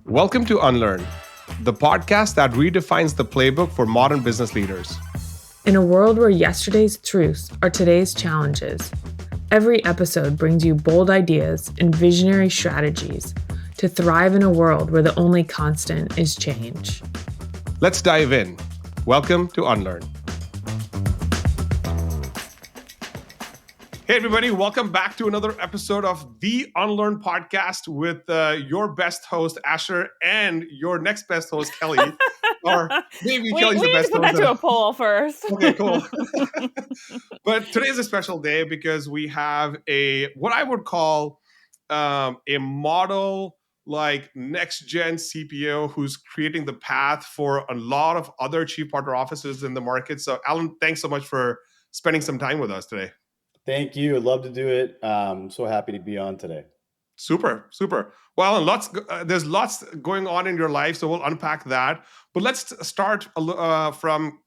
Welcome to Unlearn, the podcast that redefines the playbook for modern business leaders. In a world where yesterday's truths are today's challenges, every episode brings you bold ideas and visionary strategies to thrive in a world where the only constant is change. Let's dive in. Welcome to Unlearn. Hey, everybody. Welcome back to another episode of the Unlearn podcast with your best host, Asher, and your next best host, Kelly. Or maybe Kelly's the best host. We need to put that to a poll first. Okay, cool. But today is a special day because we have what I would call a model like next-gen CPO who's creating the path for a lot of other chief partner offices in the market. So, Alan, thanks so much for spending some time with us today. Thank you. I'd love to do it. So happy to be on today. Super. Well, there's lots going on in your life, so we'll unpack that. But let's start from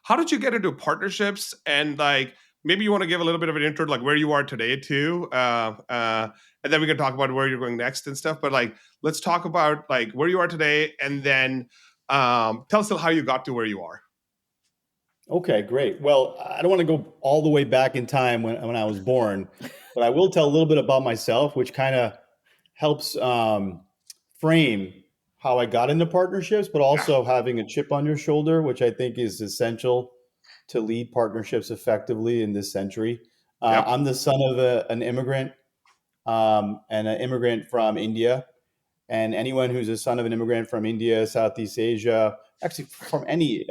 how did you get into partnerships, and like maybe you want to give a little bit of an intro, like where you are today too, and then we can talk about where you're going next and stuff. But like, let's talk about like where you are today, and then tell us how you got to where you are. Okay, great. Well, I don't want to go all the way back in time when I was born, but I will tell a little bit about myself, which kind of helps frame how I got into partnerships, but also having a chip on your shoulder, which I think is essential to lead partnerships effectively in this century. I'm the son of an immigrant and an immigrant from India. And anyone who's a son of an immigrant from India, Southeast Asia, actually from any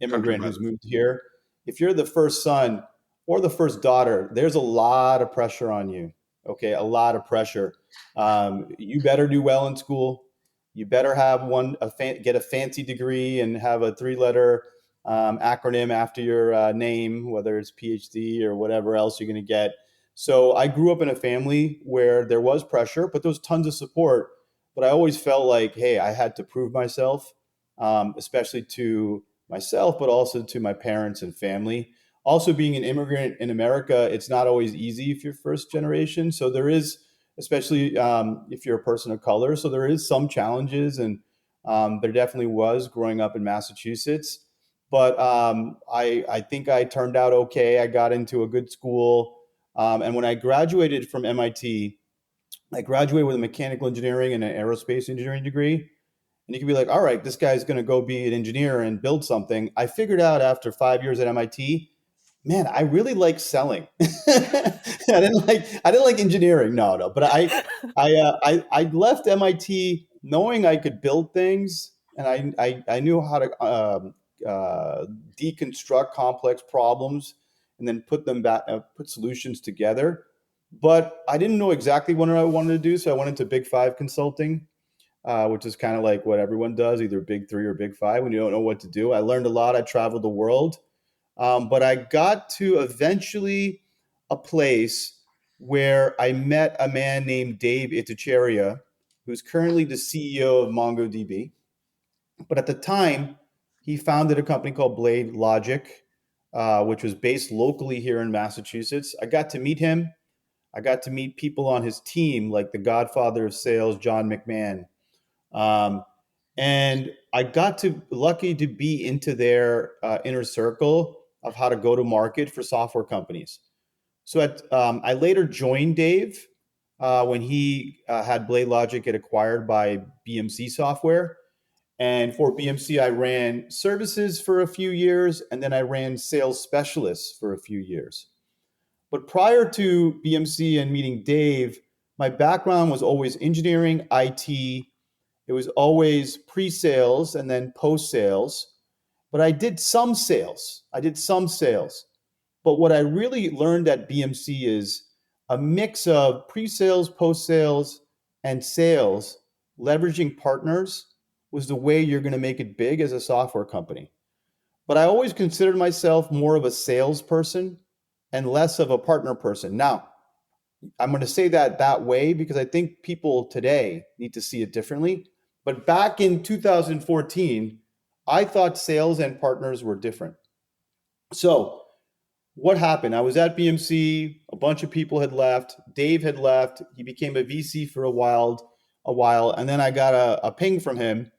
immigrant who's moved here, if you're the first son or the first daughter, there's a lot of pressure on you. Okay, a lot of pressure. You better do well in school. You better have get a fancy degree and have a 3-letter acronym after your name, whether it's PhD or whatever else you're going to get. So I grew up in a family where there was pressure, but there was tons of support. But I always felt like, hey, I had to prove myself, especially to myself, but also to my parents and family. Also, being an immigrant in America, it's not always easy if you're first generation. So there is, especially if you're a person of color, so there is some challenges, and there definitely was growing up in Massachusetts. But I think I turned out okay. I got into a good school. And when I graduated from MIT, I graduated with a mechanical engineering and an aerospace engineering degree. And you can be like, all right, this guy's going to go be an engineer and build something. I figured out after 5 years at MIT, man, I really like selling. I didn't like engineering. No. But I left MIT knowing I could build things, and I knew how to deconstruct complex problems and then put solutions together. But I didn't know exactly what I wanted to do, so I went into Big 5 consulting, which is kind of like what everyone does, either Big 3 or Big 5 when you don't know what to do. I learned a lot. I traveled the world. But I got to eventually a place where I met a man named Dave Ittycheria, who's currently the CEO of MongoDB. But at the time, he founded a company called Blade Logic, which was based locally here in Massachusetts. I got to meet him. I got to meet people on his team, like the godfather of sales, John McMahon. And I got lucky to be into their inner circle of how to go to market for software companies. So I later joined Dave when he had Blade Logic get acquired by BMC Software. And for BMC, I ran services for a few years, and then I ran sales specialists for a few years. But prior to BMC and meeting Dave, my background was always engineering, IT. It was always pre-sales and then post-sales. But I did some sales. But what I really learned at BMC is a mix of pre-sales, post-sales, and sales. Leveraging partners was the way you're going to make it big as a software company. But I always considered myself more of a salesperson and less of a partner person. Now, I'm going to say that way because I think people today need to see it differently. But back in 2014, I thought sales and partners were different. So what happened? I was at BMC. A bunch of people had left. Dave had left. He became a VC for a while. a while, and then I got a ping from him.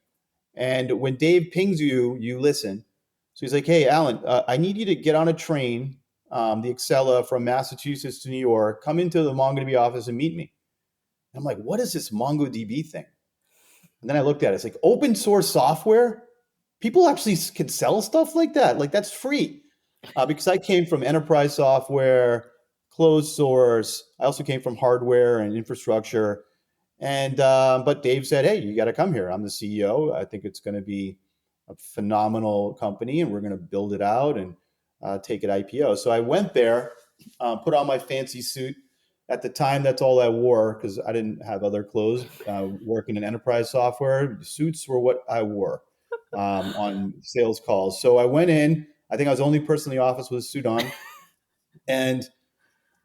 And when Dave pings you, you listen. So he's like, "Hey, Alan, I need you to get on a train, the Excella from Massachusetts to New York. Come into the MongoDB office and meet me." And I'm like, "What is this MongoDB thing?" And then I looked at it. It's like open source software. People actually can sell stuff like that. Like that's free. Because I came from enterprise software, closed source. I also came from hardware and infrastructure. And but Dave said, "Hey, you got to come here. I'm the CEO. I think it's going to be a phenomenal company, and we're going to build it out and take it IPO." So I went there, put on my fancy suit. At the time, that's all I wore because I didn't have other clothes. Working in enterprise software, suits were what I wore on sales calls. So I went in. I think I was the only person in the office with a suit on, and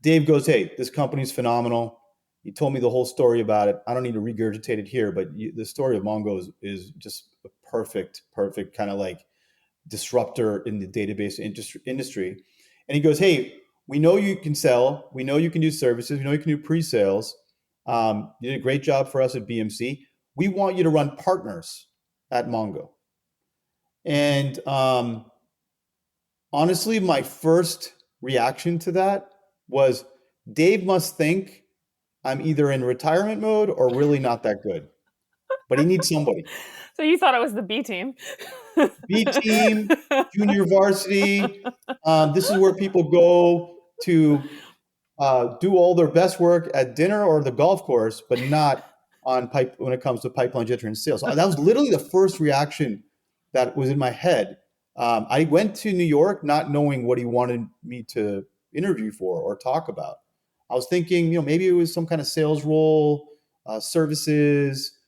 Dave goes, "Hey, this company's phenomenal." He told me the whole story about it. I don't need to regurgitate it here, but the story of Mongo is just a perfect kind of like disruptor in the database industry. And he goes, "Hey, we know you can sell. We know you can do services. We know you can do pre-sales. You did a great job for us at BMC. We want you to run partners at Mongo." And honestly, my first reaction to that was, Dave must think I'm either in retirement mode or really not that good, but he needs somebody. So you thought it was the B team. B team, junior varsity. This is where people go to do all their best work at dinner or the golf course, but not on pipe when it comes to pipeline jet and sales. So that was literally the first reaction that was in my head. I went to New York not knowing what he wanted me to interview for or talk about. I was thinking, maybe it was some kind of sales role, services,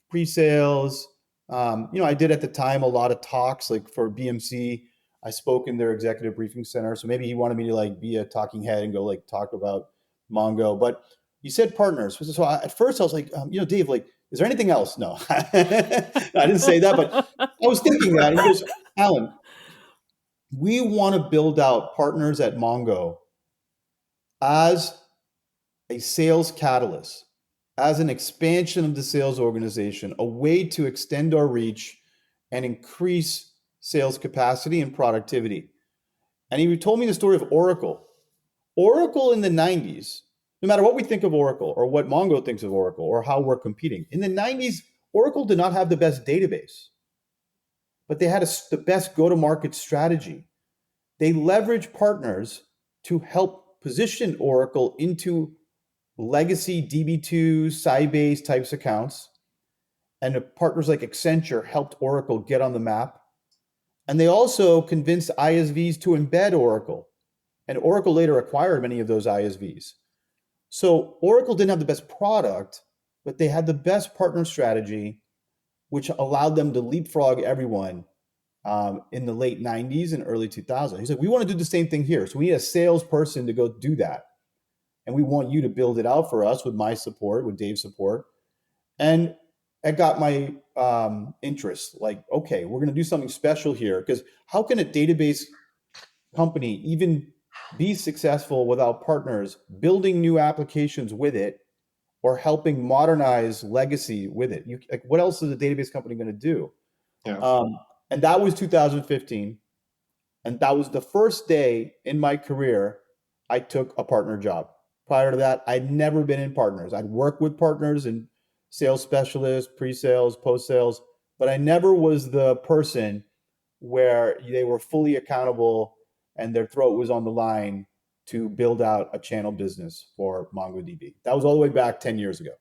pre-sales. I did at the time a lot of talks, like for BMC. I spoke in their executive briefing center, so maybe he wanted me to like be a talking head and go like talk about Mongo. But you said partners, so at first I was like, Dave, like, is there anything else? No, I didn't say that, but I was thinking that. And he goes, "Alan, we want to build out partners at Mongo as a sales catalyst, as an expansion of the sales organization, a way to extend our reach and increase sales capacity and productivity." And he told me the story of Oracle. Oracle in the 90s, no matter what we think of Oracle or what Mongo thinks of Oracle or how we're competing, in the 90s, Oracle did not have the best database, but they had the best go-to-market strategy. They leveraged partners to help position Oracle into legacy DB2, Sybase types accounts. And the partners like Accenture helped Oracle get on the map. And they also convinced ISVs to embed Oracle. And Oracle later acquired many of those ISVs. So Oracle didn't have the best product, but they had the best partner strategy, which allowed them to leapfrog everyone in the late 90s and early 2000s. He's like, "We want to do the same thing here. So we need a salesperson to go do that. And we want you to build it out for us with my support, with Dave's support." And it got my interest. Like, okay, we're going to do something special here, because how can a database company even be successful without partners building new applications with it or helping modernize legacy with it? Like, what else is a database company going to do? Yeah. And that was 2015. And that was the first day in my career I took a partner job. Prior to that, I'd never been in partners. I'd worked with partners and sales specialists, pre-sales, post-sales, but I never was the person where they were fully accountable and their throat was on the line to build out a channel business for MongoDB. That was all the way back 10 years ago.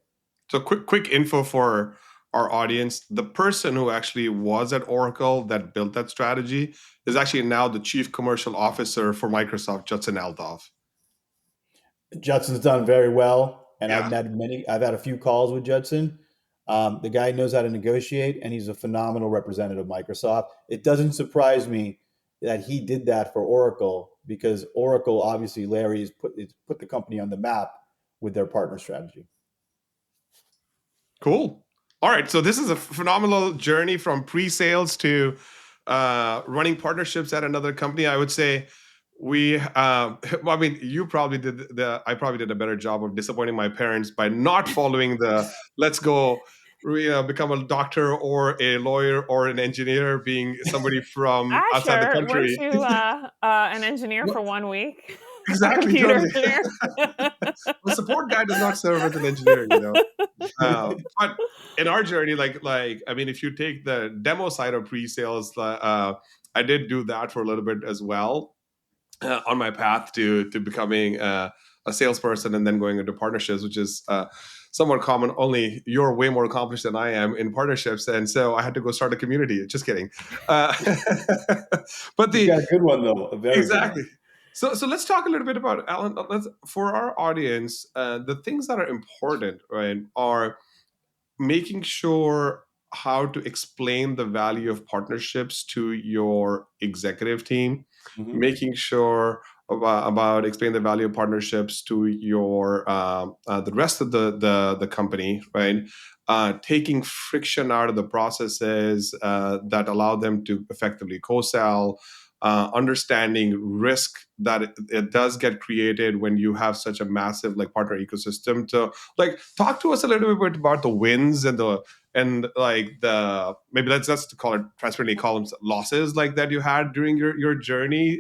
So quick info for our audience. The person who actually was at Oracle that built that strategy is actually now the chief commercial officer for Microsoft, Judson Althoff. Judson's done very well. And Yeah. I've had a few calls with Judson. The guy knows how to negotiate, and he's a phenomenal representative of Microsoft. It doesn't surprise me that he did that for Oracle, because Oracle, obviously, Larry's put the company on the map with their partner strategy. Cool. All right. So this is a phenomenal journey from pre-sales to running partnerships at another company. I would say I mean, I probably did a better job of disappointing my parents by not following the let's go, become a doctor or a lawyer or an engineer, being somebody from Ah, outside the sure. Weren't country. you an engineer Well, for 1 week? A exactly, computer totally. engineer? The support guy does not serve as an engineer. But in our journey, I mean, if you take the demo side of pre-sales, I did do that for a little bit as well, on my path to becoming a salesperson and then going into partnerships, which is somewhat common. Only you're way more accomplished than I am in partnerships, and so I had to go start a community. Just kidding. Uh, but You got a good one though, a very good one. exactly. So let's talk a little bit about Alan. For our audience, the things that are important, right, are making sure how to explain the value of partnerships to your executive team, Mhm. making sure about explaining the value of partnerships to your the rest of the company, right? Taking friction out of the processes that allow them to effectively co-sell, understanding risk that it does get created when you have such a massive like partner ecosystem. To talk to us a little bit about the wins and the maybe let's call it transparently call them losses like that you had during your journey,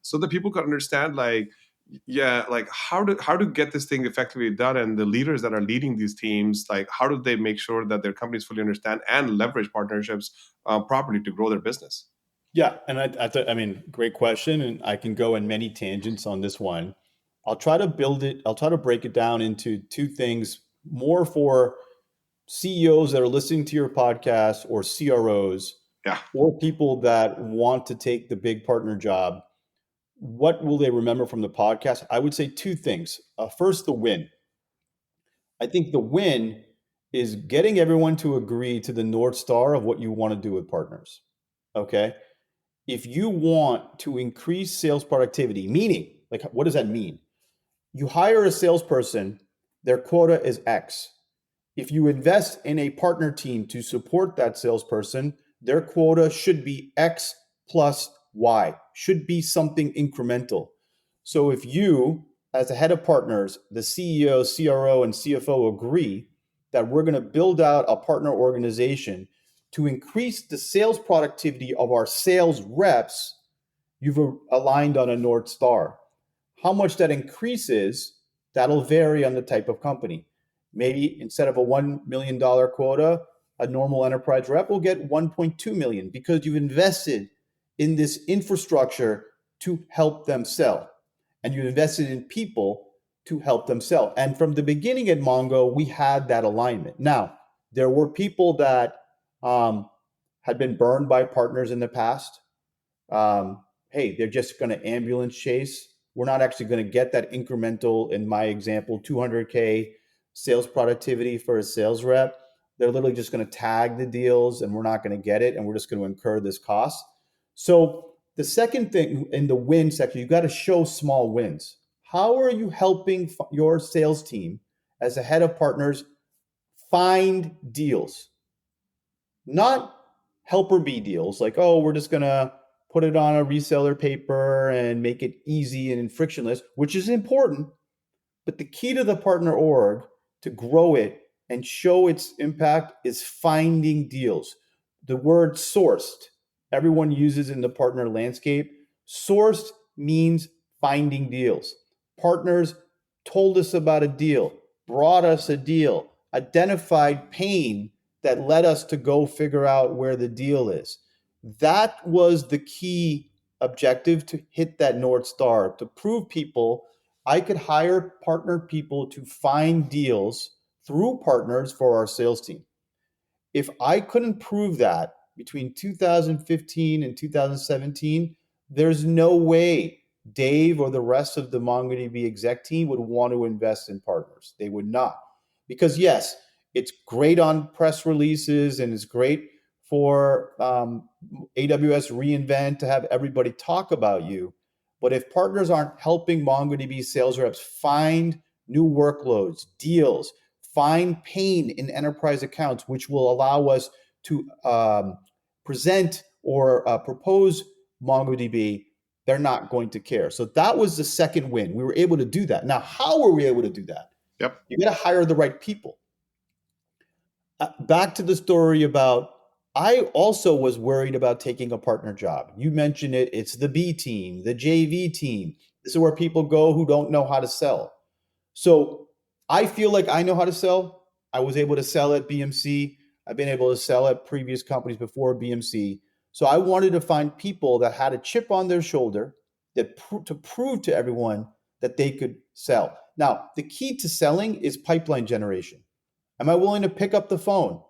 so that people can understand how to get this thing effectively done, and the leaders that are leading these teams, like how do they make sure that their companies fully understand and leverage partnerships properly to grow their business. Yeah, and I mean, great question, and I can go in many tangents on this one. I'll try to build it. I'll try to break it down into two things, more for CEOs that are listening to your podcast, or CROs, Yeah. or people that want to take the big partner job. What will they remember from the podcast? I would say two things. First, the win. I think the win is getting everyone to agree to the North Star of what you want to do with partners. Okay. If you want to increase sales productivity, meaning, like, what does that mean? You hire a salesperson, their quota is X. If you invest in a partner team to support that salesperson, their quota should be X plus Y, should be something incremental. So if you, as the head of partners, the CEO, CRO, and CFO agree that we're going to build out a partner organization to increase the sales productivity of our sales reps, you've aligned on a North Star. How much that increases, that'll vary on the type of company. Maybe instead of a $1 million quota, a normal enterprise rep will get 1.2 million because you've invested in this infrastructure to help them sell. And you invested in people to help them sell. And from the beginning at Mongo, we had that alignment. Now, there were people that had been burned by partners in the past. Hey, they're just going to ambulance chase. We're not actually going to get that incremental, in my example, 200K sales productivity for a sales rep. They're literally just going to tag the deals and we're not going to get it. And we're just going to incur this cost. So the second thing in the win section, you've got to show small wins. How are you helping your sales team as a head of partners find deals? Not helper B deals like, oh, we're just going to put it on a reseller paper and make it easy and frictionless, which is important. But the key to the partner org to grow it and show its impact is finding deals. The word sourced, everyone uses in the partner landscape. Sourced means finding deals. Partners told us about a deal, brought us a deal, identified pain that led us to go figure out where the deal is. That was the key objective to hit that North Star, to prove people I could hire partner people to find deals through partners for our sales team. If I couldn't prove that between 2015 and 2017, there's no way Dave or the rest of the MongoDB exec team would want to invest in partners. They would not. Because yes, it's great on press releases and it's great for AWS reInvent to have everybody talk about you. But if partners aren't helping MongoDB sales reps find new workloads, deals, find pain in enterprise accounts, which will allow us to present or propose MongoDB, they're not going to care. So that was the second win. We were able to do that. Now, how were we able to do that? Yep. You got to hire the right people. Back to the story about, I also was worried about taking a partner job. You mentioned it. It's the B team, the JV team. This is where people go who don't know how to sell. So I feel like I know how to sell. I was able to sell at BMC. I've been able to sell at previous companies before BMC. So I wanted to find people that had a chip on their shoulder that to prove to everyone that they could sell. Now, the key to selling is pipeline generation. Am I willing to pick up the phone?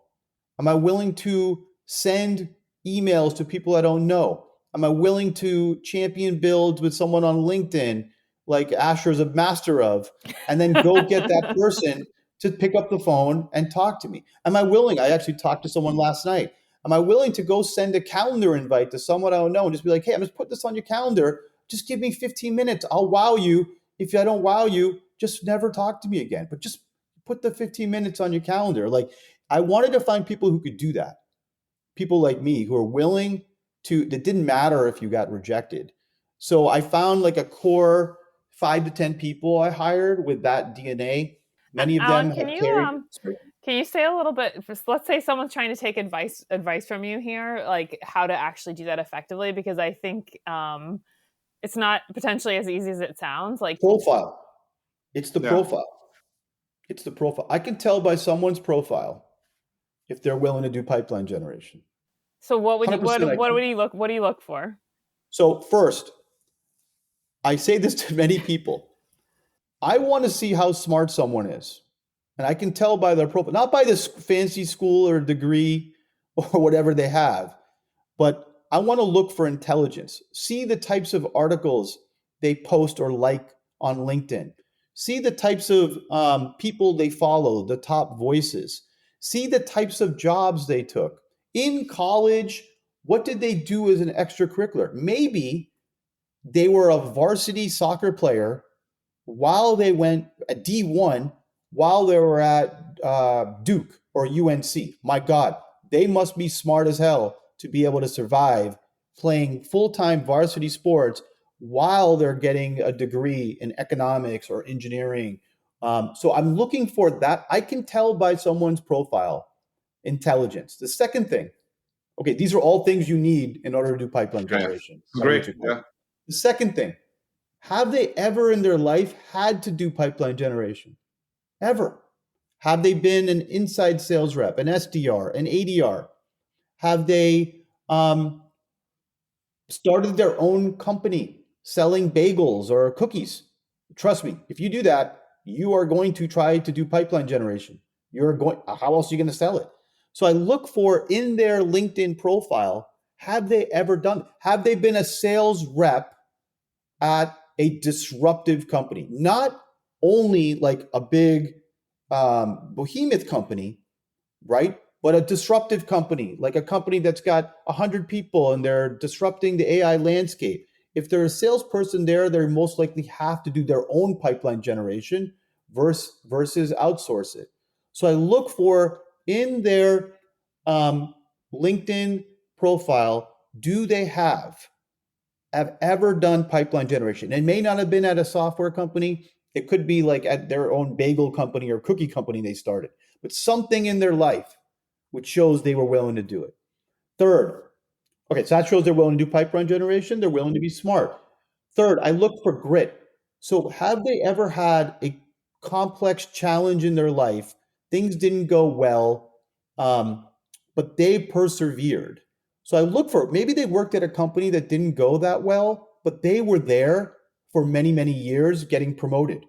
Am I willing to send emails to people I don't know? Am I willing to champion builds with someone on LinkedIn like Asher's a master of, and then go get that person to pick up the phone and talk to me? Am I willing? I actually talked to someone last night. Am I willing to go send a calendar invite to someone I don't know and just be like, hey, I'm just put this on your calendar. Just give me 15 minutes. I'll wow you. If I don't wow you, just never talk to me again. But just put the 15 minutes on your calendar. Like, I wanted to find people who could do that. People like me who are willing to, it didn't matter if you got rejected. So I found like a core 5 to 10 people I hired with that DNA. Many of Alan, them have carried. Can you say a little bit, let's say someone's trying to take advice from you here, like how to actually do that effectively? Because I think it's not potentially as easy as it sounds. Like profile. It's the profile. It's the profile. I can tell by someone's profile if they're willing to do pipeline generation. So what do you look for? So first, I say this to many people. I want to see how smart someone is. And I can tell by their profile, not by this fancy school or degree or whatever they have, but I want to look for intelligence. See the types of articles they post or like on LinkedIn. See the types of people they follow, the top voices. See the types of jobs they took. In college, what did they do as an extracurricular? Maybe they were a varsity soccer player while they went at D1, while they were at Duke or UNC. My God, they must be smart as hell to be able to survive playing full-time varsity sports while they're getting a degree in economics or engineering. So I'm looking for that. I can tell by someone's profile intelligence. The second thing, okay, these are all things you need in order to do pipeline generation. Great. Yeah. The second thing, have they ever in their life had to do pipeline generation? Ever? Have they been an inside sales rep, an SDR, an ADR? Have they started their own company selling bagels or cookies? Trust me, if you do that, you are going to try to do pipeline generation. How else are you going to sell it? So I look for in their LinkedIn profile, have they ever done it? Have they been a sales rep at a disruptive company? Not only like a big behemoth company, right? But a disruptive company, like a company that's got 100 people and they're disrupting the AI landscape. If they're a salesperson there, they most likely have to do their own pipeline generation versus outsource it. So I look for in their LinkedIn profile, do they have ever done pipeline generation? It may not have been at a software company. It could be like at their own bagel company or cookie company they started, but something in their life which shows they were willing to do it. Third, okay, so that shows they're willing to do pipeline generation. They're willing to be smart. Third, I look for grit. So have they ever had a complex challenge in their life? Things didn't go well, but they persevered. So I look for, maybe they worked at a company that didn't go that well, but they were there for many, many years getting promoted,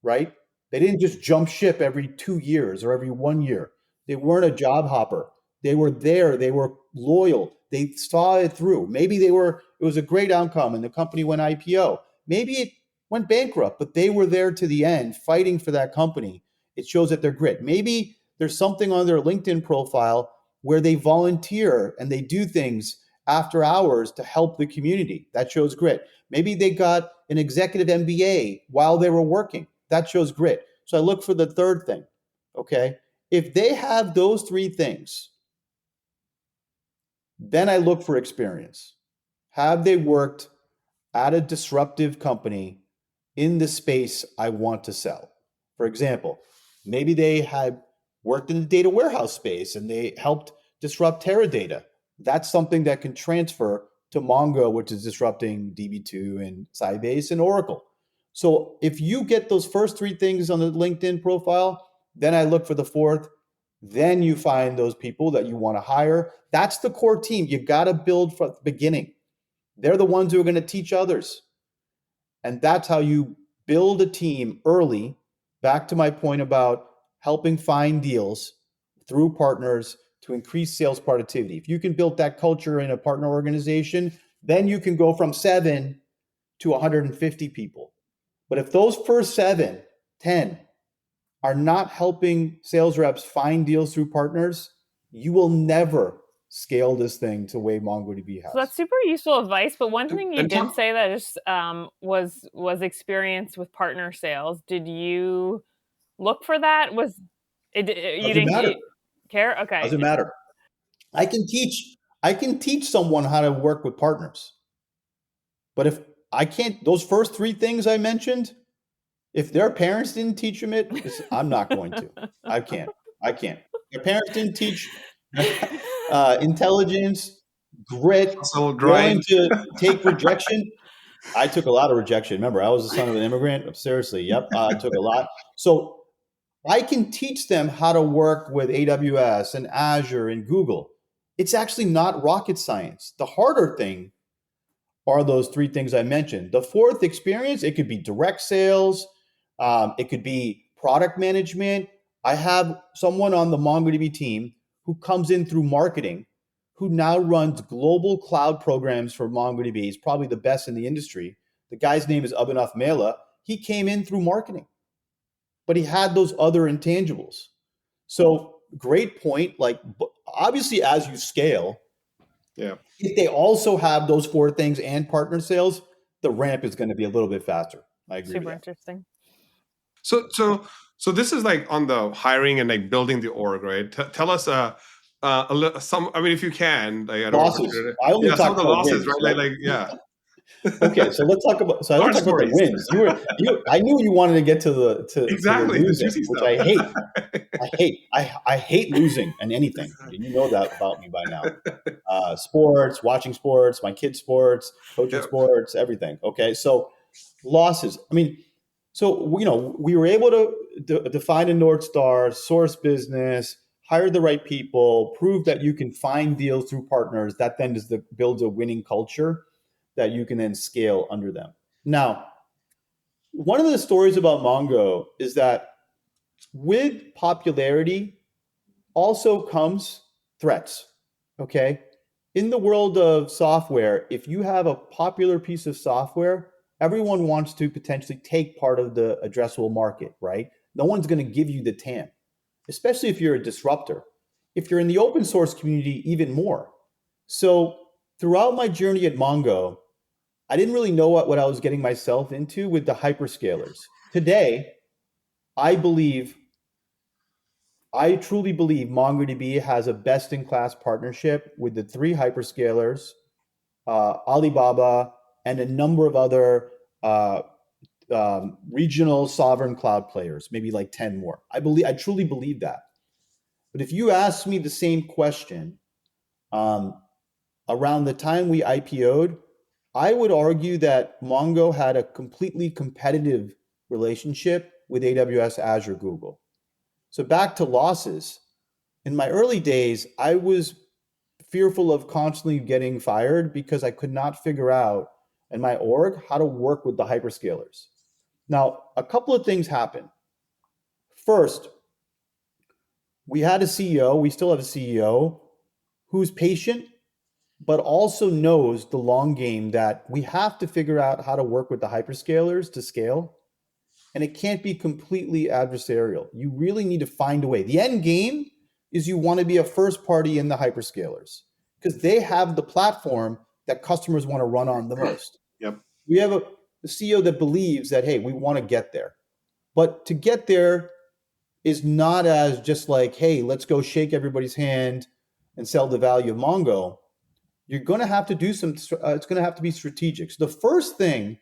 right? They didn't just jump ship every 2 years or every 1 year. They weren't a job hopper. They were there. They were loyal. They saw it through. Maybe it was a great outcome and the company went IPO. Maybe it went bankrupt, but they were there to the end fighting for that company. It shows that they're grit. Maybe there's something on their LinkedIn profile where they volunteer and they do things after hours to help the community. That shows grit. Maybe they got an executive MBA while they were working. That shows grit. So I look for the third thing, okay? If they have those three things, then I look for experience. Have they worked at a disruptive company in the space I want to sell. For example, maybe they had worked in the data warehouse space and they helped disrupt Teradata. That's something that can transfer to Mongo, which is disrupting DB2 and Sybase and Oracle. So if you get those first three things on the LinkedIn profile, then I look for the fourth. Then you find those people that you want to hire. That's the core team. You got to build from the beginning. They're the ones who are going to teach others. And that's how you build a team early. Back to my point about helping find deals through partners to increase sales productivity. If you can build that culture in a partner organization, then you can go from 7 to 150 people. But if those first 7, 10 are not helping sales reps find deals through partners, you will never scale this thing to the way MongoDB has. So that's super useful advice. But one thing you did say that just was experience with partner sales. Did you look for that? Was it? You didn't care? Okay. Doesn't matter. I can teach someone how to work with partners. But if I can't, those first 3 things I mentioned, if their parents didn't teach them it, I'm not going to. I can't. Their parents didn't teach intelligence, grit, willing to take rejection. I took a lot of rejection. Remember, I was the son of an immigrant. Seriously, yep, I took a lot. So I can teach them how to work with AWS and Azure and Google. It's actually not rocket science. The harder thing are those 3 things I mentioned. The fourth experience, it could be direct sales. It could be product management. I have someone on the MongoDB team who comes in through marketing, who now runs global cloud programs for MongoDB. He's probably the best in the industry. The guy's name is Abhinav Mela. He came in through marketing, but he had those other intangibles. So great point. Like, obviously, as you scale, if they also have those 4 things and partner sales, the ramp is going to be a little bit faster. I agree. Super interesting. So this is like on the hiring and like building the org, right? Tell us some. I mean, if you can, like, I don't losses. I only talk about the losses, wins, right? Like yeah. Okay, so let's talk about. So I don't talk about the wins. I knew you wanted to get to the exactly the losing, which I hate. I hate losing in anything. You know that about me by now. Sports, watching sports, my kids' sports, coaching sports, everything. Okay, so losses. I mean, so we were able to define a North Star, source business, hire the right people, prove that you can find deals through partners. That then builds a winning culture that you can then scale under them. Now, one of the stories about Mongo is that with popularity also comes threats, okay? In the world of software, if you have a popular piece of software, everyone wants to potentially take part of the addressable market, right? No one's going to give you the TAM, especially if you're a disruptor. If you're in the open source community, even more. So throughout my journey at Mongo, I didn't really know what I was getting myself into with the hyperscalers. Today, I truly believe MongoDB has a best-in-class partnership with the 3 hyperscalers, Alibaba, and a number of other regional sovereign cloud players, maybe like 10 more. I truly believe that. But if you ask me the same question around the time we IPO'd, I would argue that Mongo had a completely competitive relationship with AWS, Azure, Google. So back to losses. In my early days, I was fearful of constantly getting fired because I could not figure out in my org how to work with the hyperscalers. Now, a couple of things happened. First, we had a CEO, we still have a CEO, who's patient, but also knows the long game that we have to figure out how to work with the hyperscalers to scale. And it can't be completely adversarial. You really need to find a way. The end game is you want to be a first party in the hyperscalers because they have the platform that customers want to run on the most. Yep. We have a CEO that believes that, hey, we want to get there. But to get there is not as just like, hey, let's go shake everybody's hand and sell the value of Mongo. you're going to have to do some, it's going to have to be strategic. So the first thing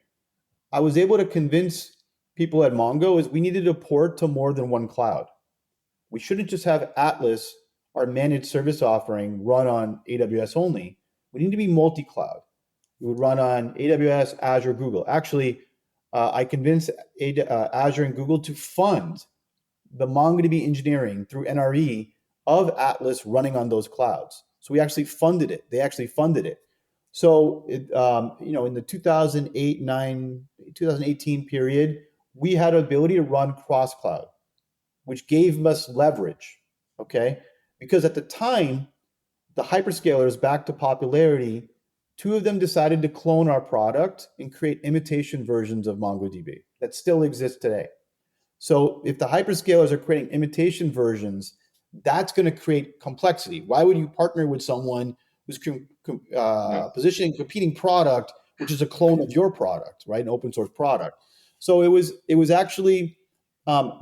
I was able to convince people at Mongo is we needed to port to more than one cloud. We shouldn't just have Atlas, our managed service offering, run on AWS only. We need to be multi-cloud. We would run on AWS, Azure, Google. Actually, I convinced Azure and Google to fund the MongoDB engineering through NRE of Atlas running on those clouds. So we actually funded it. They actually funded it. So in the 2018 period, we had an ability to run cross cloud, which gave us leverage. Okay, because at the time, the hyperscalers, back to popularity, two of them decided to clone our product and create imitation versions of MongoDB that still exist today. So if the hyperscalers are creating imitation versions, that's going to create complexity. Why would you partner with someone who's positioning competing product, which is a clone of your product, right? An open source product. So it was actually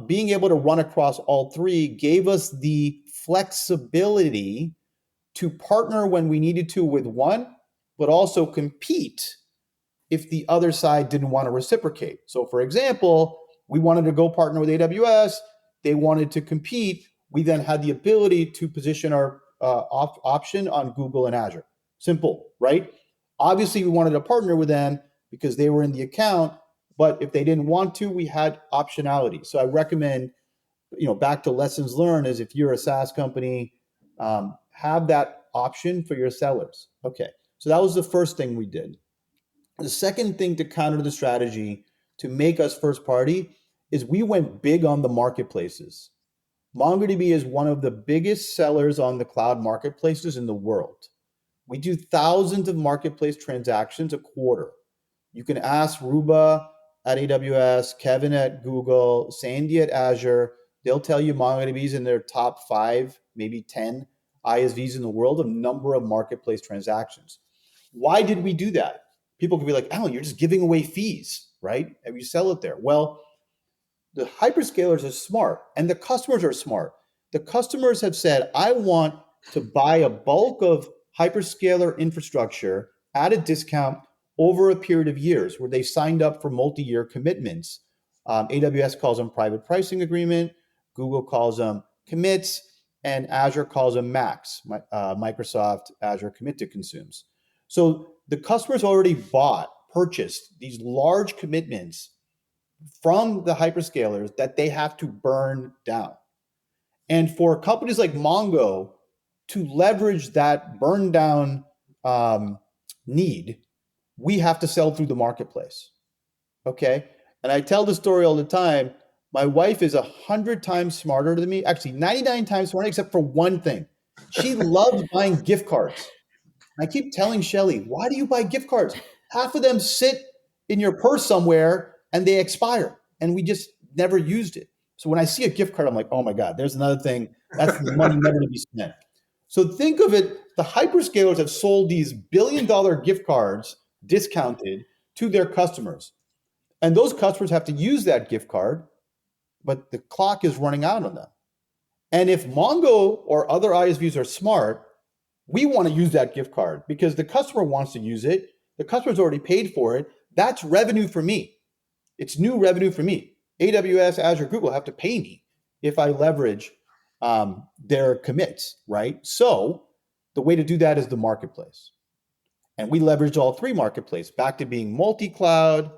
being able to run across all three gave us the flexibility to partner when we needed to with one, but also compete if the other side didn't want to reciprocate. So for example, we wanted to go partner with AWS. They wanted to compete. We then had the ability to position our option on Google and Azure. Simple, right? Obviously, we wanted to partner with them because they were in the account. But if they didn't want to, we had optionality. So I recommend, back to lessons learned, is if you're a SaaS company, have that option for your sellers. Okay, so that was the first thing we did. The second thing to counter the strategy to make us first party is we went big on the marketplaces. MongoDB is one of the biggest sellers on the cloud marketplaces in the world. We do thousands of marketplace transactions a quarter. You can ask Ruba at AWS, Kevin at Google, Sandy at Azure. They'll tell you MongoDB is in their top 5, maybe 10 ISVs in the world of number of marketplace transactions. Why did we do that? People could be like, Alan, you're just giving away fees, right? And you sell it there. Well, the hyperscalers are smart and the customers are smart. The customers have said, I want to buy a bulk of hyperscaler infrastructure at a discount over a period of years where they signed up for multi-year commitments. AWS calls them private pricing agreement. Google calls them commits. And Azure calls them MACs, Microsoft Azure Commit to Consumes. So the customers already purchased these large commitments from the hyperscalers that they have to burn down. And for companies like Mongo to leverage that burn down need, we have to sell through the marketplace. Okay. And I tell the story all the time. My wife is 100 times smarter than me, actually 99 times smarter, except for one thing. She loves buying gift cards. I keep telling Shelly, why do you buy gift cards? Half of them sit in your purse somewhere and they expire, and we just never used it. So when I see a gift card, I'm like, oh my God, there's another thing. That's the money never to be spent. So think of it, the hyperscalers have sold these billion-dollar gift cards discounted to their customers. And those customers have to use that gift card, but the clock is running out on them. And if Mongo or other ISVs are smart, we want to use that gift card because the customer wants to use it. The customer's already paid for it. That's revenue for me. It's new revenue for me. AWS, Azure, Google have to pay me if I leverage their commits, right? So the way to do that is the marketplace. And we leverage all three marketplaces, back to being multi-cloud,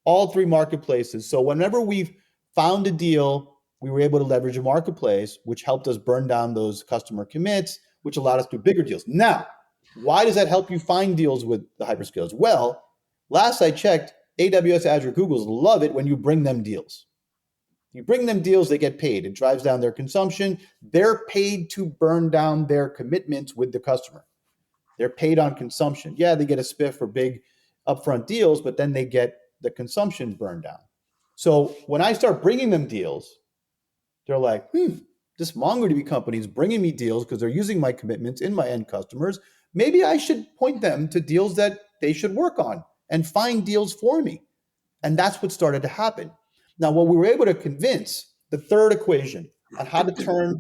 all three marketplaces. So whenever we've found a deal, we were able to leverage a marketplace, which helped us burn down those customer commits, which allowed us to do bigger deals. Now, why does that help you find deals with the hyperscalers? Well, last I checked, AWS, Azure, Google's love it when you bring them deals. You bring them deals, they get paid. It drives down their consumption. They're paid to burn down their commitments with the customer. They're paid on consumption. Yeah, they get a spiff for big upfront deals, but then they get the consumption burned down. So when I start bringing them deals, they're like, this MongoDB company is bringing me deals because they're using my commitments in my end customers. Maybe I should point them to deals that they should work on and find deals for me. And that's what started to happen. Now, what we were able to convince, the third equation on how to turn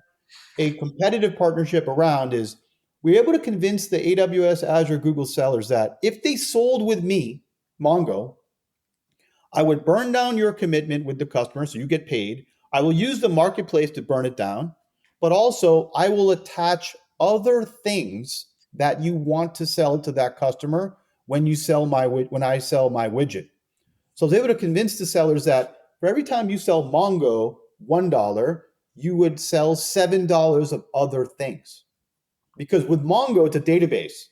a competitive partnership around is we were able to convince the AWS, Azure, Google sellers that if they sold with me, Mongo, I would burn down your commitment with the customer so you get paid. I will use the marketplace to burn it down, but also I will attach other things that you want to sell to that customer when I sell my widget. So I was able to convince the sellers that for every time you sell Mongo $1, you would sell $7 of other things. Because with Mongo, it's a database.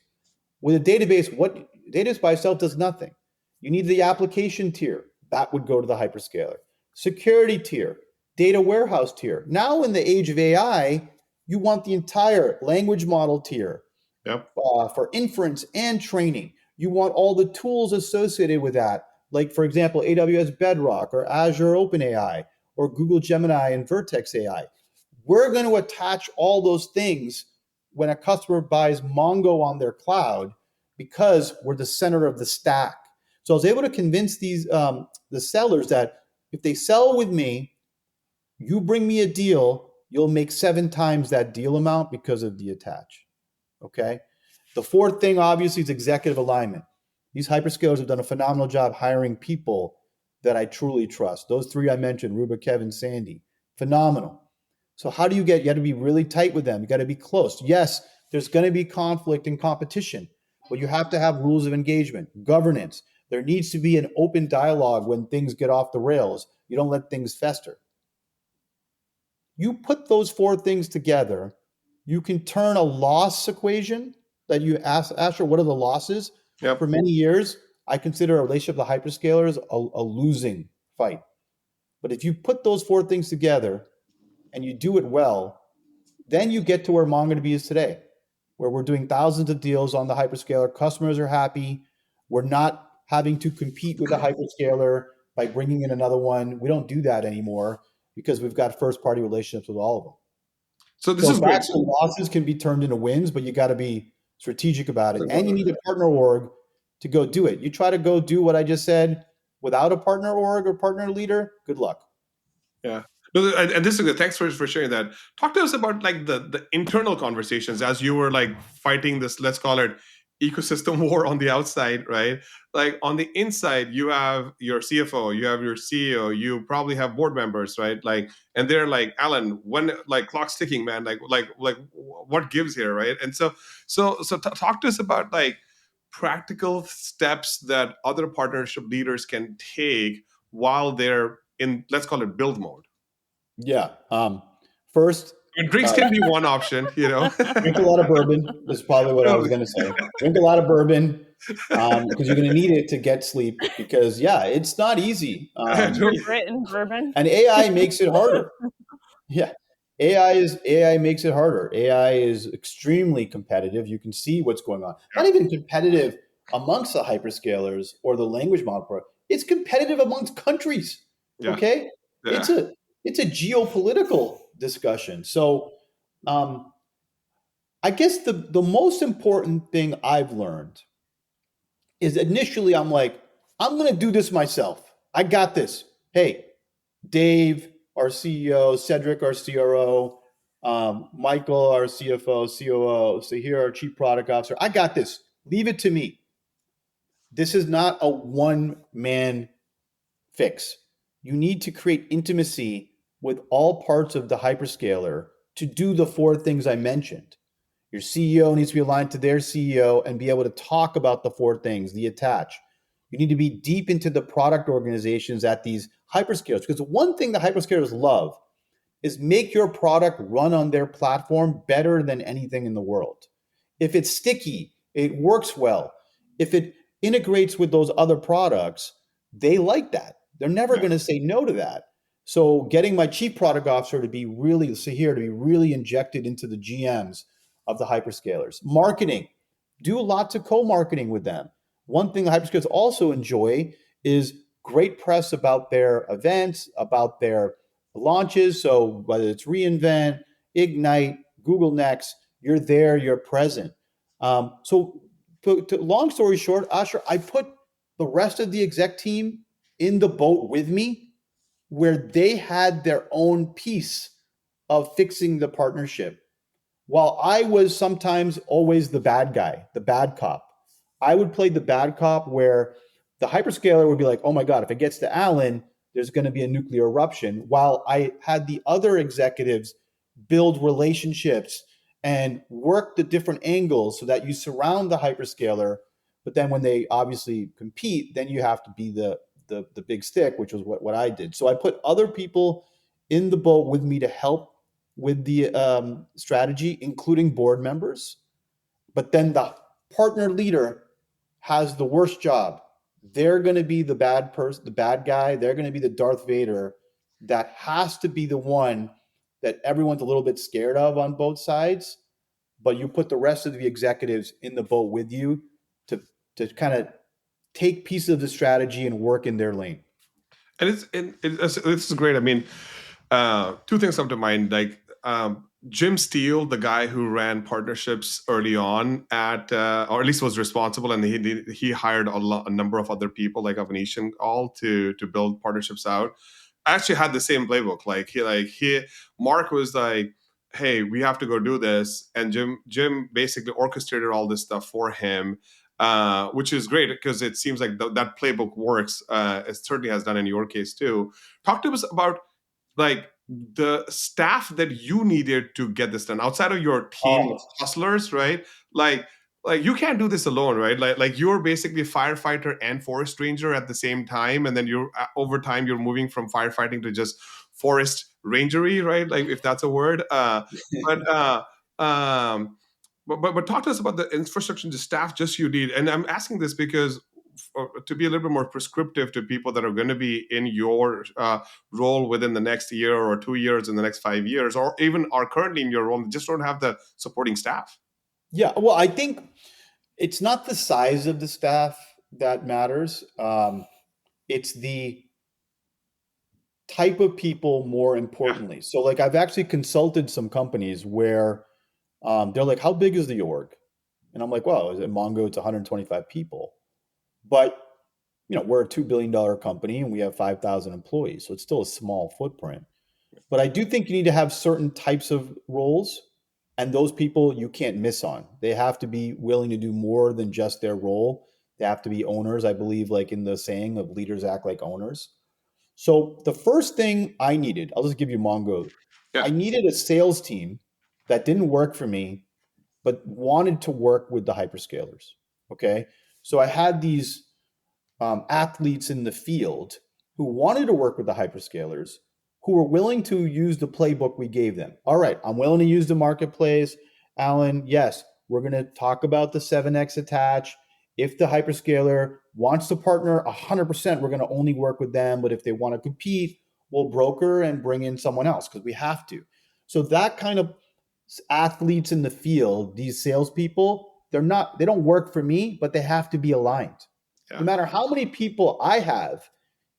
With a database, what database by itself does nothing. You need the application tier. That would go to the hyperscaler. Security tier, data warehouse tier. Now in the age of AI, you want the entire language model tier. Yep. For inference and training. You want all the tools associated with that, like, for example, AWS Bedrock or Azure OpenAI or Google Gemini and Vertex AI. We're going to attach all those things when a customer buys Mongo on their cloud because we're the center of the stack. So I was able to convince these the sellers that if they sell with me, you bring me a deal, you'll make 7 times that deal amount because of the attach. Okay. The fourth thing, obviously, is executive alignment. These hyperscalers have done a phenomenal job hiring people that I truly trust. Those 3 I mentioned, Ruba, Kevin, Sandy, phenomenal. So how do you got to be really tight with them. You got to be close. Yes, there's going to be conflict and competition, but you have to have rules of engagement, governance. There needs to be an open dialogue when things get off the rails. You don't let things fester. You put those 4 things together, you can turn a loss equation that you ask, Asher, what are the losses? Yep. For many years, I consider a relationship with the hyperscalers a losing fight. But if you put those 4 things together and you do it well, then you get to where MongoDB is today, where we're doing thousands of deals on the hyperscaler. Customers are happy. We're not having to compete with the hyperscaler by bringing in another one. We don't do that anymore because we've got first-party relationships with all of them. So this is great. Losses can be turned into wins, but you got to be strategic about it. And you need a partner org to go do it. You try to go do what I just said without a partner org or partner leader, good luck. Yeah. And this is good. Thanks for sharing that. Talk to us about like the internal conversations as you were like fighting this, let's call it ecosystem war on the outside, right? Like on the inside, you have your CFO, you have your CEO, you probably have board members, right? Like, and they're like, Alan, when like clock's ticking, man, like what gives here, right? And so talk to us about like practical steps that other partnership leaders can take while they're in, let's call it build mode. Yeah. First, drinks can be one option, you know. Drink a lot of bourbon is probably what I was going to say. Drink a lot of bourbon because you're going to need it to get sleep. Because it's not easy. Written bourbon, and AI makes it harder. Yeah, AI makes it harder. AI is extremely competitive. You can see what's going on. Not even competitive amongst the hyperscalers or the language model. It's competitive amongst countries. Yeah. Okay, yeah. It's a geopolitical discussion. So I guess the most important thing I've learned is initially I'm like, I'm going to do this myself. I got this. Hey, Dave, our CEO, Cedric, our CRO, Michael, our CFO, COO, Sahir, our Chief Product Officer. I got this. Leave it to me. This is not a one-man fix. You need to create intimacy with all parts of the hyperscaler to do the 4 things I mentioned. Your CEO needs to be aligned to their CEO and be able to talk about the 4 things, the attach. You need to be deep into the product organizations at these hyperscalers, because one thing the hyperscalers love is make your product run on their platform better than anything in the world. If it's sticky, it works well. If it integrates with those other products, they like that. They're never going to say no to that. So getting my chief product officer to be really injected into the GMs of the hyperscalers. Marketing, do lots of co-marketing with them. One thing the hyperscalers also enjoy is great press about their events, about their launches. So whether it's reInvent, Ignite, Google Next, you're there, you're present. So long story short, Asher, I put the rest of the exec team in the boat with me, where they had their own piece of fixing the partnership. while I was sometimes always the bad guy, the bad cop, I would play the bad cop where the hyperscaler would be like, oh my God, if it gets to Alan, there's going to be a nuclear eruption. While I had the other executives build relationships and work the different angles so that you surround the hyperscaler. But then when they obviously compete, then you have to be the big stick, which was what I did. So I put other people in the boat with me to help with the strategy, including board members. But then the partner leader has the worst job. They're going to be the bad person, the bad guy. They're going to be the Darth Vader that has to be the one that everyone's a little bit scared of on both sides. But you put the rest of the executives in the boat with you to kind of take pieces of the strategy and work in their lane. And this is great. I mean, two things come to mind. Like Jim Steele, the guy who ran partnerships early on at, or at least was responsible, and he hired a number of other people like Avanesian all to build partnerships out. I actually had the same playbook. Mark was like, "Hey, we have to go do this," and Jim basically orchestrated all this stuff for him. Which is great because it seems like that playbook works. It certainly has done in your case too. Talk to us about like the staff that you needed to get this done outside of your team of hustlers, right? Like you can't do this alone, right? Like you're basically firefighter and forest ranger at the same time, and then you're over time you're moving from firefighting to just forest rangery, right? Like if that's a word. But um, but talk to us about the infrastructure and the staff just you need. And I'm asking this because to be a little bit more prescriptive to people that are going to be in your role within the next year or 2 years, in the next 5 years, or even are currently in your role and just don't have the supporting staff. Yeah, well, I think it's not the size of the staff that matters. It's the type of people, more importantly. So, like, I've actually consulted some companies where they're like, "How big is the org?" And I'm like, "Well, at Mongo, it's 125 people, but we're a $2 billion company and we have 5,000 employees, so it's still a small footprint." But I do think you need to have certain types of roles, and those people you can't miss on. They have to be willing to do more than just their role. They have to be owners, I believe, like in the saying of leaders act like owners. So the first thing I needed, I'll just give you Mongo. Yeah. I needed a sales team that didn't work for me, but wanted to work with the hyperscalers. Okay. So I had these athletes in the field who wanted to work with the hyperscalers, who were willing to use the playbook we gave them. All right, I'm willing to use the marketplace. Alan, yes, we're going to talk about the 7x attach. If the hyperscaler wants to partner 100%, we're going to only work with them. But if they want to compete, we'll broker and bring in someone else because we have to. So that kind of athletes in the field, these salespeople, they don't work for me, but they have to be aligned. Yeah. No matter how many people I have,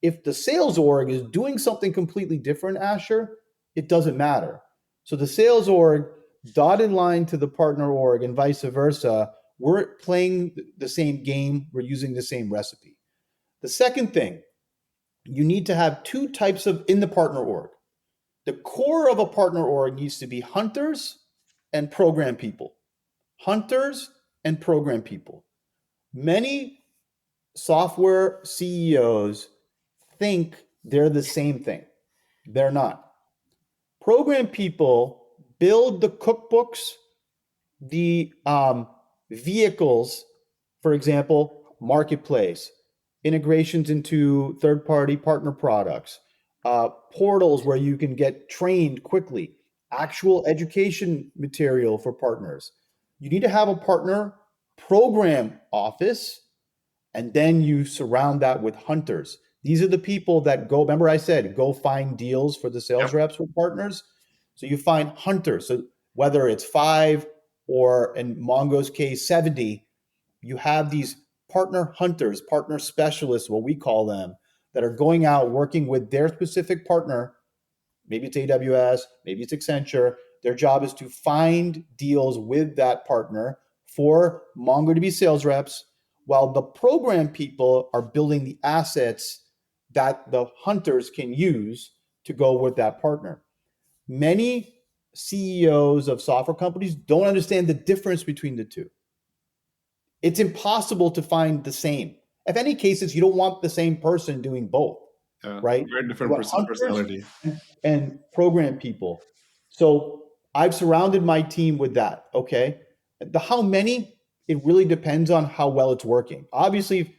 if the sales org is doing something completely different, Asher, it doesn't matter. So the sales org dotted line to the partner org and vice versa, we're playing the same game, we're using the same recipe. The second thing, you need to have two types of in the partner org. The core of a partner org needs to be hunters and program people. Hunters and program people. Many software CEOs think they're the same thing. They're not. Program people build the cookbooks, the vehicles, for example, marketplace, integrations into third-party partner products, portals where you can get trained quickly, actual education material for partners. You need to have a partner program office, and then you surround that with hunters. These are the people that go, remember I said, go find deals for the sales reps with partners. So you find hunters. So whether it's 5 or in Mongo's case, 70, you have these partner hunters, partner specialists, what we call them, that are going out working with their specific partner. Maybe it's AWS, maybe it's Accenture. Their job is to find deals with that partner for MongoDB sales reps, while the program people are building the assets that the hunters can use to go with that partner. Many CEOs of software companies don't understand the difference between the two. It's impossible to find the same. If any cases, you don't want the same person doing both, right? Very different personality. And program people. So I've surrounded my team with that. Okay. The how many, it really depends on how well it's working. Obviously,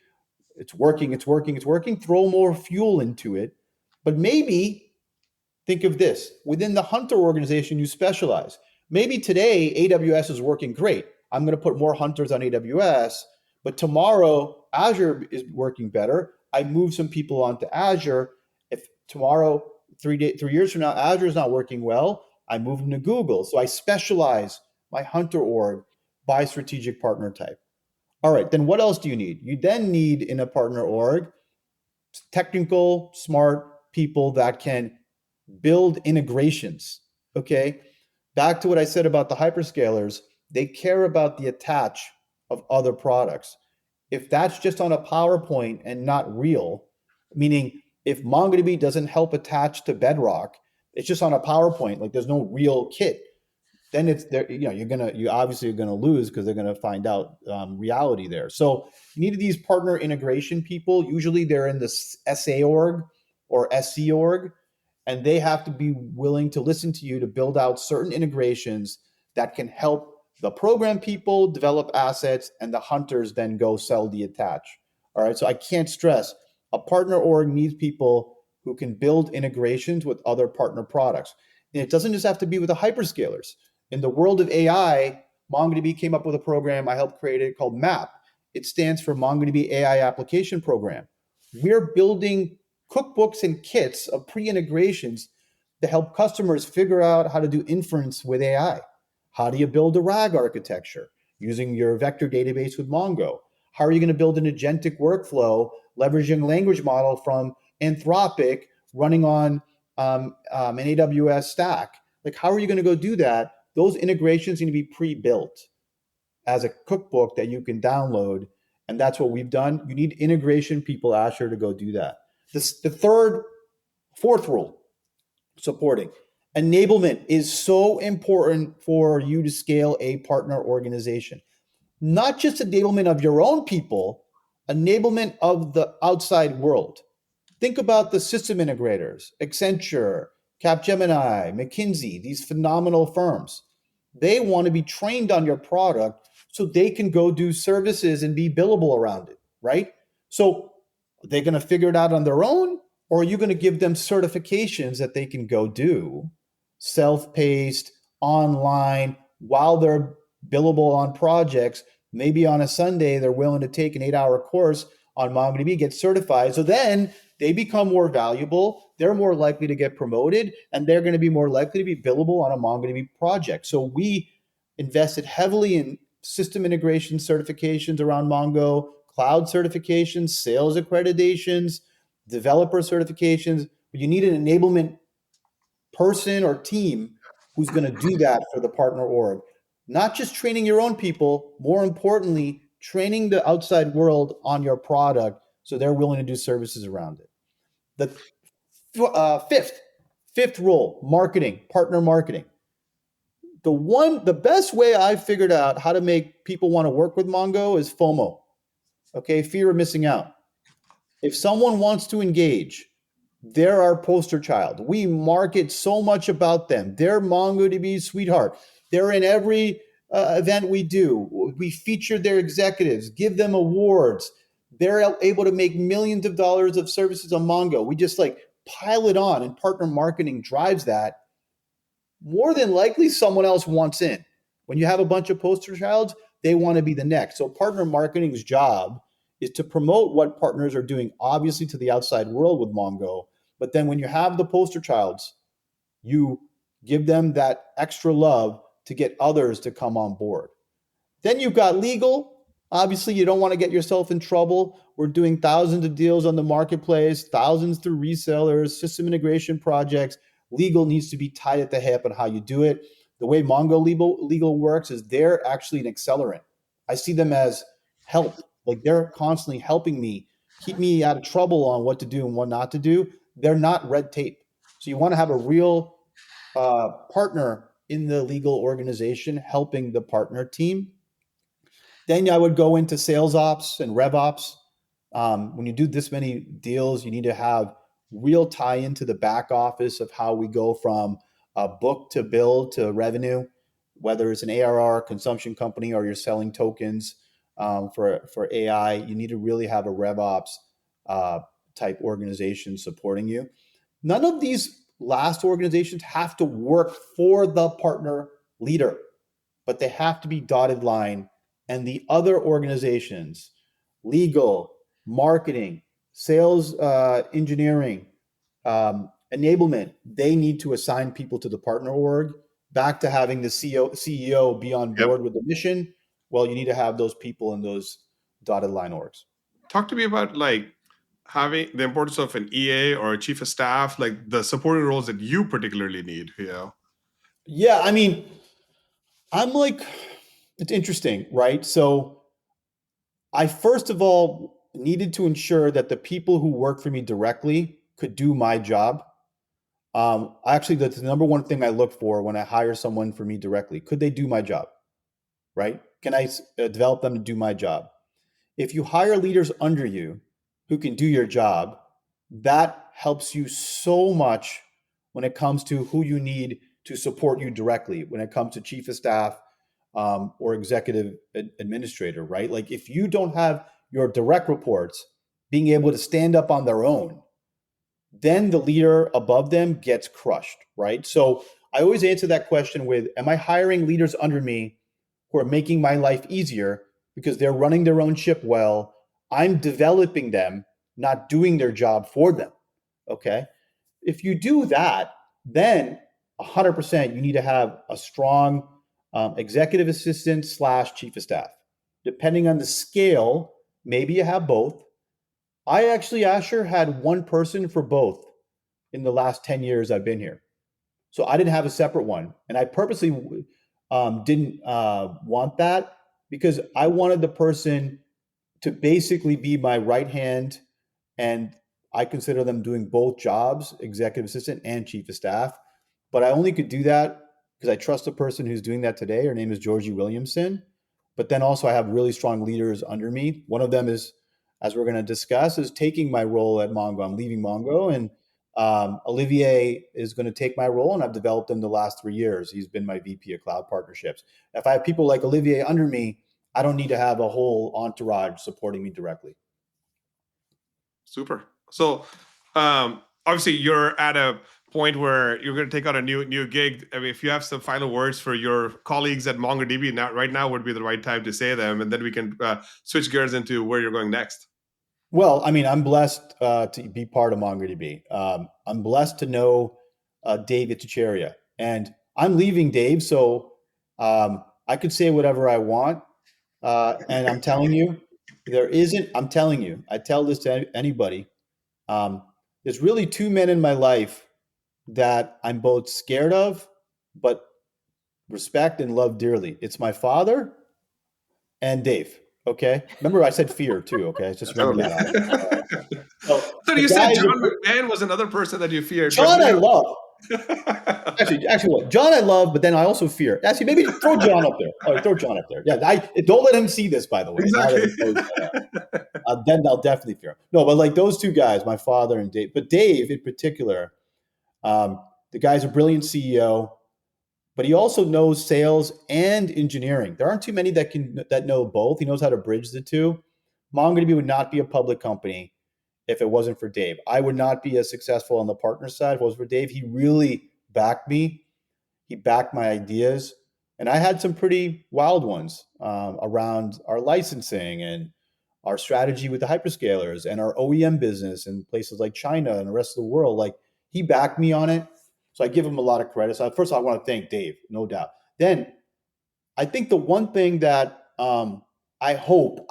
it's working, throw more fuel into it. But maybe think of this, within the hunter organization, you specialize. Maybe today AWS is working great. I'm going to put more hunters on AWS, but tomorrow Azure is working better. I move some people onto Azure. If tomorrow, 3 years from now, Azure is not working well, I move them to Google. So I specialize my hunter org by strategic partner type. All right, then what else do you need? You then need in a partner org technical, smart people that can build integrations. Okay. Back to what I said about the hyperscalers, they care about the attach of other products. If that's just on a PowerPoint and not real, meaning if MongoDB doesn't help attach to Bedrock, it's just on a PowerPoint, like there's no real kit, then it's there, you obviously are gonna lose because they're gonna find out reality there. So you need these partner integration people. Usually they're in the SA org or SC org, and they have to be willing to listen to you to build out certain integrations that can help the program people develop assets and the hunters then go sell the attach. All right, so I can't stress, a partner org needs people who can build integrations with other partner products. And it doesn't just have to be with the hyperscalers. In the world of AI, MongoDB came up with a program, I helped create it, called MAP. It stands for MongoDB AI Application Program. We're building cookbooks and kits of pre-integrations to help customers figure out how to do inference with AI. How do you build a RAG architecture using your vector database with Mongo? How are you going to build an agentic workflow leveraging language model from Anthropic running on an AWS stack? Like, how are you going to go do that? Those integrations need to be pre-built as a cookbook that you can download. And that's what we've done. You need integration people, Asher, to go do that. The fourth rule, supporting. Enablement is so important for you to scale a partner organization. Not just enablement of your own people, enablement of the outside world. Think about the system integrators, Accenture, Capgemini, McKinsey, these phenomenal firms. They want to be trained on your product so they can go do services and be billable around it, right? So are they going to figure it out on their own, or are you going to give them certifications that they can go do self-paced, online, while they're billable on projects? Maybe on a Sunday, they're willing to take an 8-hour course on MongoDB, get certified. So then they become more valuable. They're more likely to get promoted, and they're going to be more likely to be billable on a MongoDB project. So we invested heavily in system integration certifications around Mongo, cloud certifications, sales accreditations, developer certifications. But you need an enablement person or team who's going to do that for the partner org. Not just training your own people, more importantly, training the outside world on your product so they're willing to do services around it. The fifth role, marketing, partner marketing. The best way I've figured out how to make people want to work with Mongo is FOMO. Okay, fear of missing out. If someone wants to engage, they're our poster child. We market so much about them. They're MongoDB's sweetheart. They're in every event we do. We feature their executives, give them awards. They're able to make millions of dollars of services on Mongo. We just pile it on, and partner marketing drives that. More than likely, someone else wants in. When you have a bunch of poster childs, they want to be the next. So partner marketing's job is to promote what partners are doing, obviously to the outside world with Mongo. But then when you have the poster childs, you give them that extra love to get others to come on board. Then you've got legal. Obviously, you don't want to get yourself in trouble. We're doing thousands of deals on the marketplace, thousands through resellers, system integration projects. Legal needs to be tied at the hip on how you do it. The way Mongo legal works is they're actually an accelerant. I see them as help. They're constantly helping me, keep me out of trouble on what to do and what not to do. They're not red tape. So you want to have a real partner in the legal organization helping the partner team. Then I would go into sales ops and rev ops. When you do this many deals, you need to have real tie into the back office of how we go from a book to bill to revenue, whether it's an ARR consumption company or you're selling tokens for AI. You need to really have a rev ops type organization supporting you. None of these last organizations have to work for the partner leader, but they have to be dotted line. And the other organizations, legal, marketing, sales, engineering, enablement, they need to assign people to the partner org. Back to having the CEO be on board with the mission. Well, you need to have those people in those dotted line orgs. Talk to me about like having the importance of an EA or a chief of staff, like the supporting roles that you particularly need. Yeah, I mean, I'm like, it's interesting, right? So I first of all needed to ensure that the people who work for me directly could do my job. Actually, that's the number one thing I look for when I hire someone for me directly. Could they do my job, right? Can I develop them to do my job? If you hire leaders under you who can do your job, that helps you so much when it comes to who you need to support you directly, when it comes to chief of staff or executive administrator, right? Like if you don't have your direct reports being able to stand up on their own, then the leader above them gets crushed, right? So I always answer that question with, am I hiring leaders under me who are making my life easier because they're running their own ship well? I'm developing them, not doing their job for them, okay? If you do that, then 100% you need to have a strong executive assistant / chief of staff. Depending on the scale, maybe you have both. I actually, Asher, had one person for both in the last 10 years I've been here. So I didn't have a separate one. And I purposely didn't want that because I wanted the person to basically be my right hand. And I consider them doing both jobs, executive assistant and chief of staff. But I only could do that because I trust the person who's doing that today. Her name is Georgie Williamson. But then also I have really strong leaders under me. One of them is, as we're going to discuss, is taking my role at Mongo. I'm leaving Mongo, and Olivier is going to take my role, and I've developed him the last 3 years. He's been my VP of Cloud Partnerships. If I have people like Olivier under me, I don't need to have a whole entourage supporting me directly. Super. So obviously you're at a point where you're going to take out a new gig. I mean, if you have some final words for your colleagues at MongoDB, right now would be the right time to say them, and then we can switch gears into where you're going next. Well, I mean, I'm blessed to be part of MongoDB. I'm blessed to know Dave Itticheria, and I'm leaving Dave, so I could say whatever I want. And I'm telling you, I'm telling you, I tell this to anybody. There's really two men in my life that I'm both scared of, but respect and love dearly. It's my father and Dave. Okay. Remember I said fear too. Okay. Just remember that. So you said John McMahon was another person that you feared. John I love. Actually, what? John I love, but then I also fear. Actually, maybe throw John up there. Oh, throw John up there. Yeah, don't let him see this, by the way. Exactly. Then I'll definitely fear him. No, but like those two guys, my father and Dave. But Dave in particular, the guy's a brilliant CEO, but he also knows sales and engineering. There aren't too many that know both. He knows how to bridge the two. MongoDB would not be a public company if it wasn't for Dave. I would not be as successful on the partner side if it was for Dave. He really backed me. He backed my ideas. And I had some pretty wild ones around our licensing and our strategy with the hyperscalers and our OEM business in places like China and the rest of the world. Like, he backed me on it. So I give him a lot of credit. So first, I want to thank Dave, no doubt. Then I think the one thing that I hope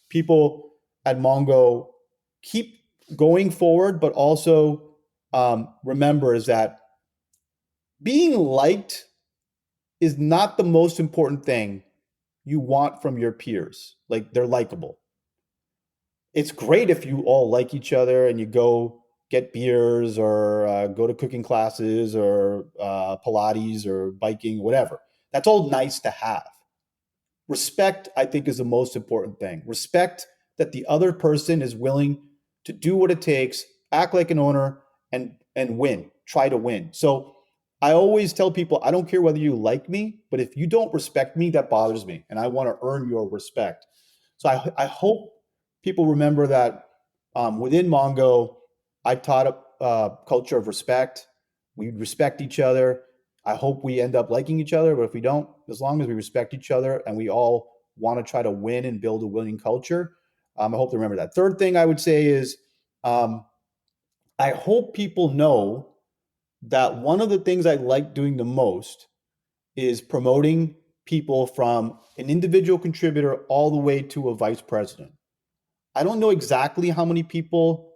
people at Mongo keep going forward, but also remember is that being liked is not the most important thing you want from your peers. Like, they're likable. It's great if you all like each other and you go get beers or go to cooking classes or Pilates or biking, whatever. That's all nice to have. Respect, I think, is the most important thing. Respect that the other person is willing to do what it takes, act like an owner, and win, try to win. So I always tell people, I don't care whether you like me, but if you don't respect me, that bothers me, and I want to earn your respect. So I hope people remember that within Mongo, I taught a culture of respect. We respect each other. I hope we end up liking each other, but if we don't, as long as we respect each other and we all want to try to win and build a winning culture, I hope to remember that. Third thing I would say is I hope people know that one of the things I like doing the most is promoting people from an individual contributor all the way to a vice president. I don't know exactly how many people.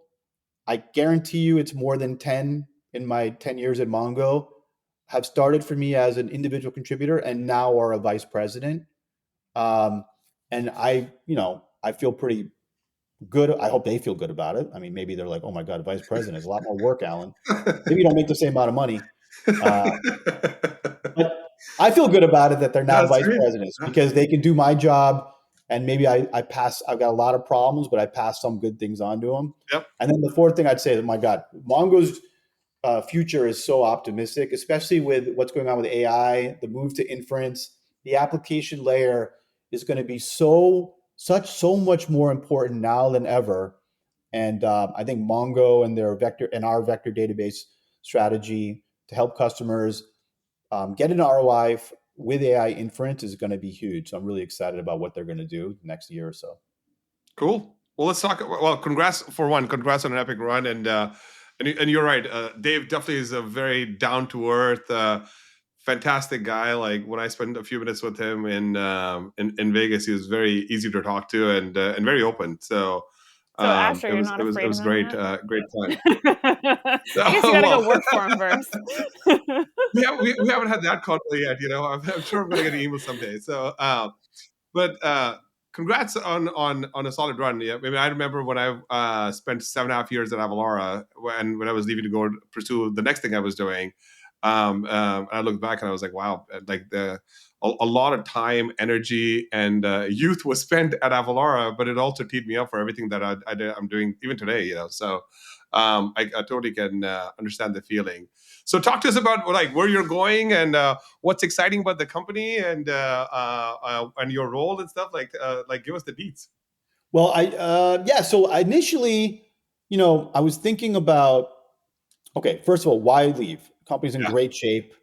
I guarantee you it's more than 10 in my 10 years at Mongo have started for me as an individual contributor and now are a vice president. And I feel pretty good. I hope they feel good about it. I mean, maybe they're like, oh my God, vice president is a lot more work, Alan. Maybe you don't make the same amount of money. But I feel good about it that they're now That's vice great. presidents because they can do my job. And maybe I've got a lot of problems, but I pass some good things on to them. Yep. And then the fourth thing I'd say is, my God, Mongo's future is so optimistic, especially with what's going on with AI, the move to inference. The application layer is going to be so much more important now than ever. And I think Mongo and our vector database strategy to help customers get an ROI with AI inference is going to be huge. So I'm really excited about what they're going to do next year or so. Cool. Well, let's talk. Well, congrats on an epic run, and you're right. Dave definitely is a very down to earth, fantastic guy. Like when I spent a few minutes with him in Vegas, he was very easy to talk to and very open. So Asher, you're not it afraid was of great, him yet? great time. I guess you gotta go work for him first. We haven't had that call yet. I'm sure I'm going to get an email someday. So, but congrats on a solid run. Yeah, I mean, I remember when I spent 7.5 years at Avalara, when I was leaving to go pursue the next thing I was doing. I looked back and I was like, wow, like a lot of time, energy, and youth was spent at Avalara, but it also teed me up for everything that I'm doing even today. So I totally can understand the feeling. So talk to us about like where you're going and what's exciting about the company and your role and stuff. Like give us the deets. Well, So initially, I was thinking about, okay, first of all, why leave? Company's in great shape.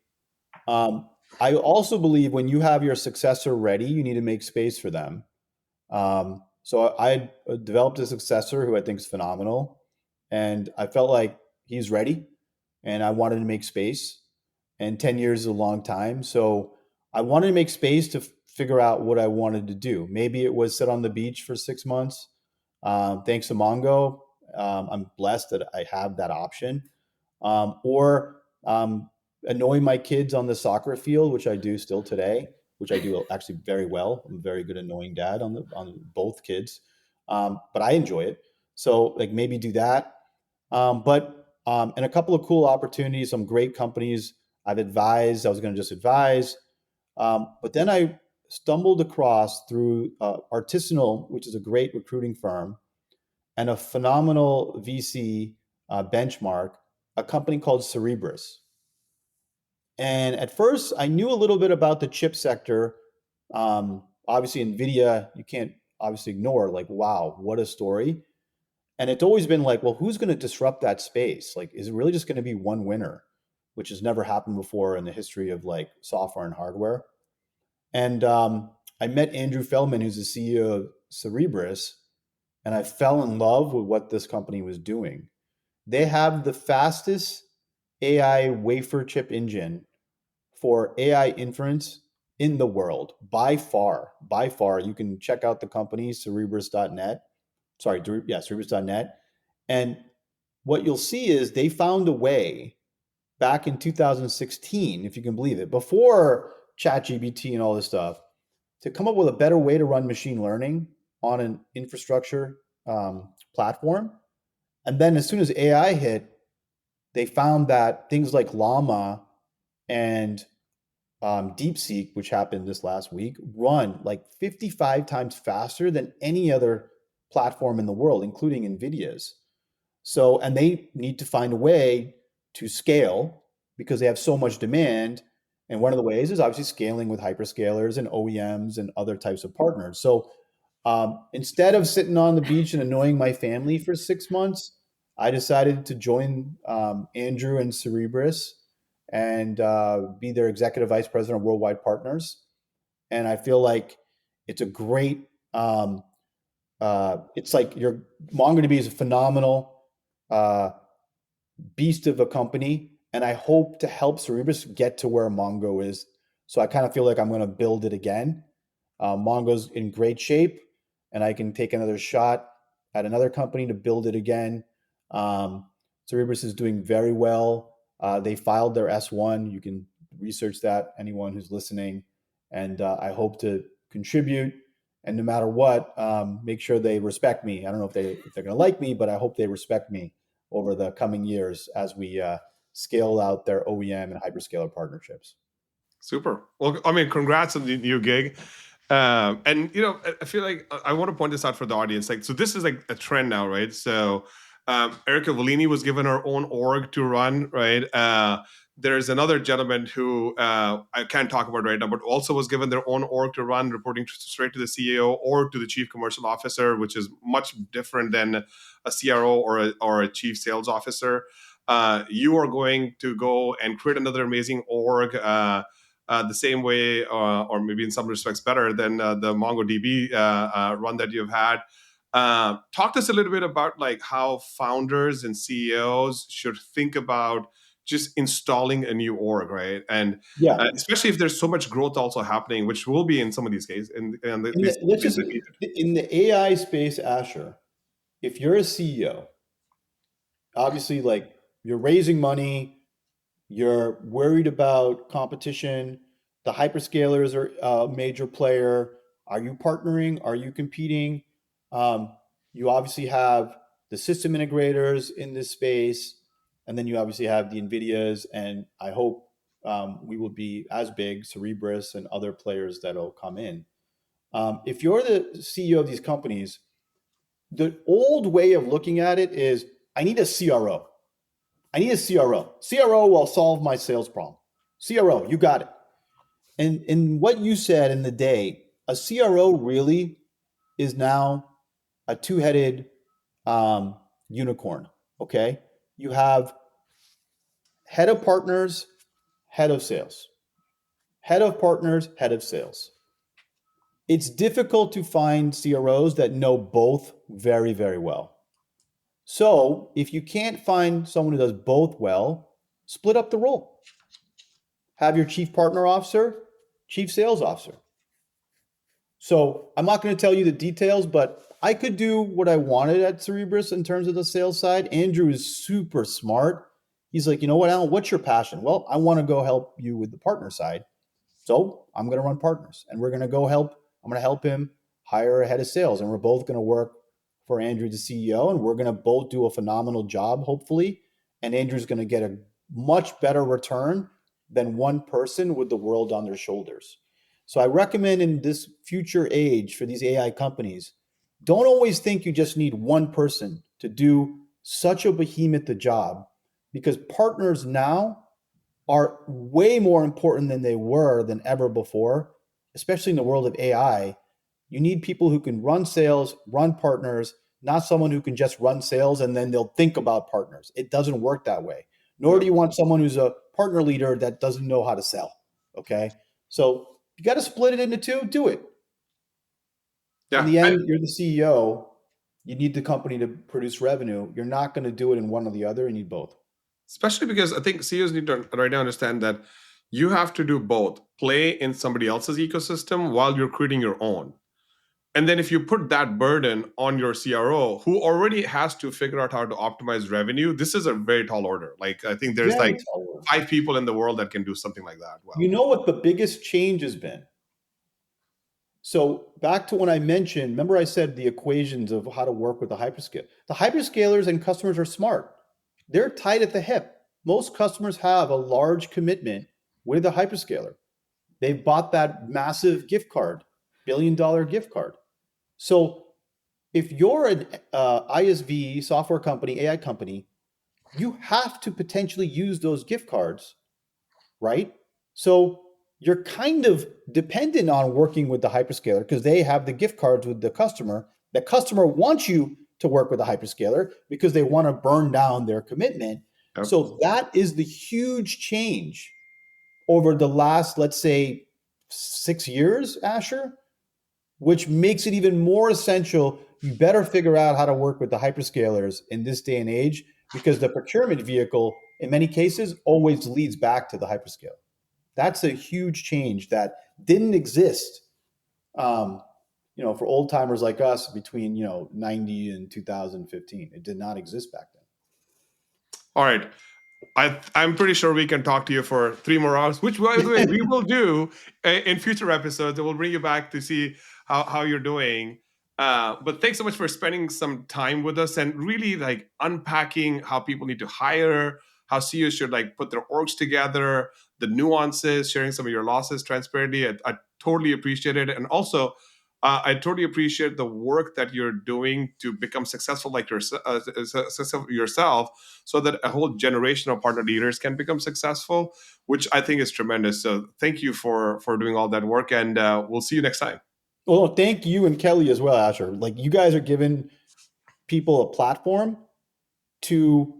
I also believe when you have your successor ready, you need to make space for them. So I developed a successor who I think is phenomenal, and I felt like he's ready, and I wanted to make space. And 10 years is a long time, so I wanted to make space to figure out what I wanted to do. Maybe it was sit on the beach for 6 months. Thanks to Mongo, I'm blessed that I have that option. Or annoy my kids on the soccer field, which I do still today, which I do actually very well. I'm a very good annoying dad on both kids, but I enjoy it. So like maybe do that. And a couple of cool opportunities, some great companies I've advised. I was going to just advise, but then I stumbled across through Artisanal, which is a great recruiting firm, and a phenomenal VC benchmark, a company called Cerebras. And at first, I knew a little bit about the chip sector. Obviously, NVIDIA, you can't obviously ignore, like, wow, what a story. And it's always been like, well, who's going to disrupt that space? Like, is it really just going to be one winner, which has never happened before in the history of like software and hardware? And I met Andrew Feldman, who's the CEO of Cerebras, and I fell in love with what this company was doing. They have the fastest AI wafer chip engine for AI inference in the world by far. You can check out the company, Cerebras.net. Cerebras.net. And what you'll see is they found a way back in 2016, if you can believe it, before ChatGPT and all this stuff, to come up with a better way to run machine learning on an infrastructure platform. And then as soon as AI hit, they found that things like Llama and DeepSeek, which happened this last week, run like 55 times faster than any other platform in the world, including NVIDIA's. So, and they need to find a way to scale because they have so much demand. And one of the ways is obviously scaling with hyperscalers and OEMs and other types of partners. So instead of sitting on the beach and annoying my family for 6 months, I decided to join Andrew and Cerebras and be their executive vice president of worldwide partners. And I feel like it's a great, it's like your MongoDB is a phenomenal beast of a company. And I hope to help Cerebras get to where Mongo is. So I kind of feel like I'm going to build it again. Mongo's in great shape, and I can take another shot at another company to build it again. Cerebras is doing very well. They filed their S1. You can research that, anyone who's listening. And I hope to contribute. And no matter what, make sure they respect me. I don't know if they're going to like me, but I hope they respect me over the coming years as we scale out their OEM and hyperscaler partnerships. Super. Well, I mean, congrats on the new gig. And I feel like I want to point this out for the audience. Like, so this is like a trend now, right? So Erica Volini was given her own org to run, right? There's another gentleman who I can't talk about right now, but also was given their own org to run, reporting straight to the CEO or to the chief commercial officer, which is much different than a CRO or a chief sales officer. You are going to go and create another amazing org the same way, or maybe in some respects better than the MongoDB run that you've had. Talk to us a little bit about like how founders and CEOs should think about just installing a new org, right? And especially if there's so much growth also happening, which will be in some of these cases. In the AI space, Asher, if you're a CEO, obviously like you're raising money, you're worried about competition, the hyperscalers are a major player. Are you partnering? Are you competing? You obviously have the system integrators in this space, and then you obviously have the NVIDIAs, and I hope we will be as big, Cerebras and other players that'll come in. If you're the CEO of these companies, the old way of looking at it is, I need a CRO. I need a CRO. CRO will solve my sales problem. CRO, you got it. And in what you said in the day, a CRO really is now a two-headed unicorn, okay? You have head of partners, head of sales. Head of partners, head of sales. It's difficult to find CROs that know both very, very well. So if you can't find someone who does both well, split up the role. Have your chief partner officer, chief sales officer. So I'm not going to tell you the details, but I could do what I wanted at Cerebras in terms of the sales side. Andrew is super smart. He's like, you know what, Alan, what's your passion? Well, I want to go help you with the partner side. So I'm going to run partners, and we're going to go help. I'm going to help him hire a head of sales, and we're both going to work for Andrew, the CEO, and we're going to both do a phenomenal job, hopefully. And Andrew's going to get a much better return than one person with the world on their shoulders. So I recommend in this future age for these AI companies, don't always think you just need one person to do such a behemoth a job, because partners now are way more important than they were than ever before, especially in the world of AI. You need people who can run sales, run partners, not someone who can just run sales and then they'll think about partners. It doesn't work that way. Nor do you want someone who's a partner leader that doesn't know how to sell. Okay. So you got to split it into two, do it. Yeah. In the end, you're the CEO. You need the company to produce revenue. You're not going to do it in one or the other. You need both. Especially because I think CEOs need to right now understand that you have to do both. Play in somebody else's ecosystem while you're creating your own. And then if you put that burden on your CRO, who already has to figure out how to optimize revenue, this is a very tall order. Like, I think there's like 5 people in the world that can do something like that. Well, you know what the biggest change has been? So back to when I mentioned, remember I said the equations of how to work with the hyperscaler. The hyperscalers and customers are smart. They're tight at the hip. Most customers have a large commitment with a hyperscaler. They've bought that massive gift card, $1 billion gift card. So if you're an ISV, software company, AI company, you have to potentially use those gift cards, right? So you're kind of dependent on working with the hyperscaler because they have the gift cards with the customer. The customer wants you to work with the hyperscaler because they want to burn down their commitment. Yep. So that is the huge change over the last, let's say, 6 years, Asher, which makes it even more essential. You better figure out how to work with the hyperscalers in this day and age, because the procurement vehicle, in many cases, always leads back to the hyperscaler. That's a huge change that didn't exist, for old timers like us between 90 and 2015. It did not exist back then. All right. I'm pretty sure we can talk to you for 3 more hours, which, by the way, we will do in future episodes. We'll bring you back to see how you're doing. But thanks so much for spending some time with us and really like unpacking how people need to hire, how CEOs should like put their orgs together, the nuances, sharing some of your losses transparently. I totally appreciate it. And also, I totally appreciate the work that you're doing to become successful like yourself, so that a whole generation of partner leaders can become successful, which I think is tremendous. So thank you for doing all that work, and we'll see you next time. Well, thank you and Kelly as well, Asher. Like, you guys are giving people a platform to,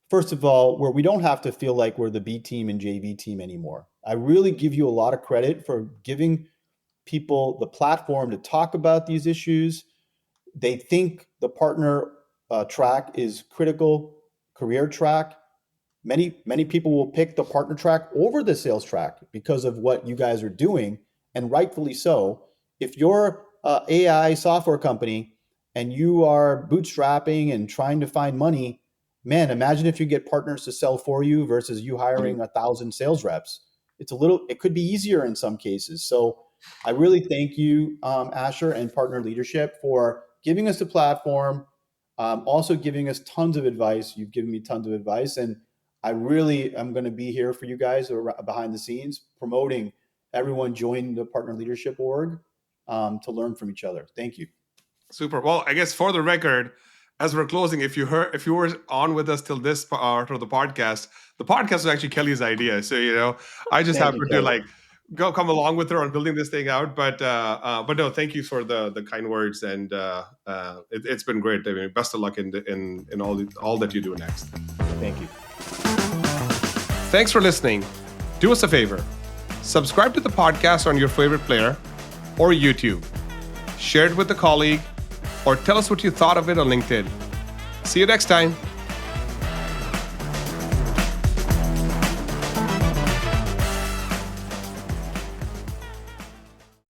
first of all, where we don't have to feel like we're the B team and JV team anymore. I really give you a lot of credit for giving people the platform to talk about these issues. They think the partner track is critical career track. Many people will pick the partner track over the sales track because of what you guys are doing, and rightfully so. If you're an AI software company and you are bootstrapping and trying to find money, man, imagine if you get partners to sell for you versus you hiring 1,000 sales reps. It could be easier in some cases. So I really thank you, Asher and Partner Leadership, for giving us the platform, also giving us tons of advice. You've given me tons of advice, and I really am going to be here for you guys behind the scenes, promoting everyone join the Partner Leadership org to learn from each other. Thank you. Super. Well, I guess for the record, as we're closing, if you were on with us till this part of the podcast was actually Kelly's idea. So I just happened to come along with her on building this thing out. But no, thank you for the kind words, and it's been great. I mean, best of luck in all that you do next. Thank you. Thanks for listening. Do us a favor, subscribe to the podcast on your favorite player or YouTube. Share it with a colleague, or tell us what you thought of it on LinkedIn. See you next time.